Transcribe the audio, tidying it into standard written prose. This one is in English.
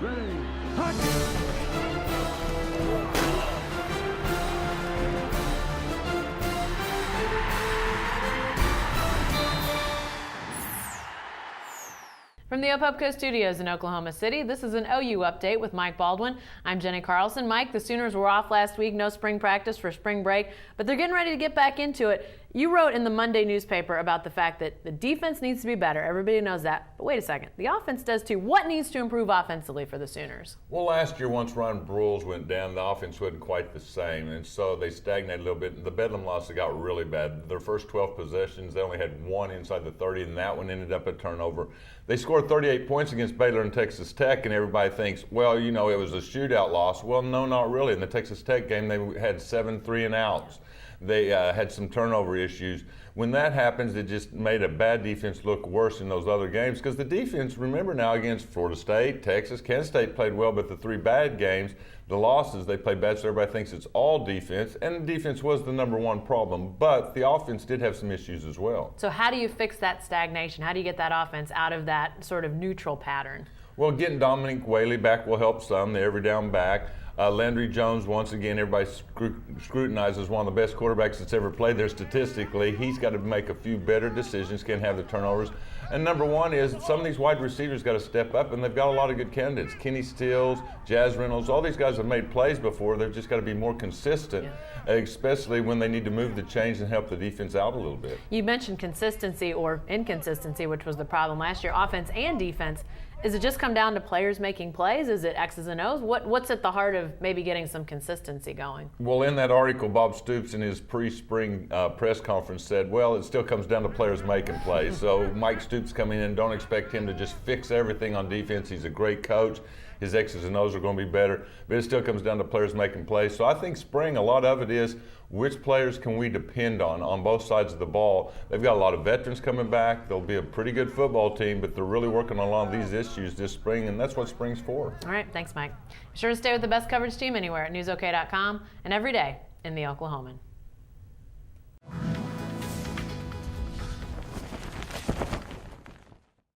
Ready, hot! From the Opupco Studios in Oklahoma City, this is an OU Update with Mike Baldwin. I'm Jenni Carlson. Mike, the Sooners were off last week, no spring practice for spring break, but they're getting ready to get back into it. You wrote in the Monday newspaper about the fact that the defense needs to be better. Everybody knows that. But wait a second, the offense does too. What needs to improve offensively for the Sooners? Well, last year, once Ron Brules went down, the offense wasn't quite the same, and so they stagnated a little bit. The Bedlam loss, they got really bad. Their first 12 possessions, they only had one inside the 30, and that one ended up a turnover. They scored 38 points against Baylor and Texas Tech, and everybody thinks, well, you know, it was a shootout loss. Well, no, not really. In the Texas Tech game, they had 7 3-and-outs. They had some turnover issues. When that happens, it just made a bad defense look worse in those other games because the defense, remember now, against Florida State, Texas, Kansas State played well, but the 3 bad games, the losses, they played bad, so everybody thinks it's all defense, and the defense was the #1 problem, but the offense did have some issues as well. So how do you fix that stagnation? How do you get that offense out of that sort of neutral pattern? Well, getting Dominic Whaley back will help some, the every down back. Landry Jones, once again, everybody scrutinizes one of the best quarterbacks that's ever played there statistically. He's got to make a few better decisions, can't have the turnovers. And #1 is some of these wide receivers got to step up, and they've got a lot of good candidates. Kenny Stills, Jazz Reynolds, all these guys have made plays before. They've just got to be more consistent, especially when they need to move the chains and help the defense out a little bit. You mentioned consistency or inconsistency, which was the problem last year, offense and defense. Is it just come down to players making plays? Is it X's and O's? What's at the heart of maybe getting some consistency going? Well, in that article, Bob Stoops in his pre-spring press conference said, well, it still comes down to players making plays. So Mike Stoops coming in, don't expect him to just fix everything on defense. He's a great coach. His X's and O's are going to be better, but it still comes down to players making plays. So I think spring, a lot of it is which players can we depend on both sides of the ball. They've got a lot of veterans coming back. They'll be a pretty good football team, but they're really working on a lot of these issues this spring, and that's what spring's for. All right, thanks, Mike. Be sure to stay with the best coverage team anywhere at newsok.com and every day in the Oklahoman.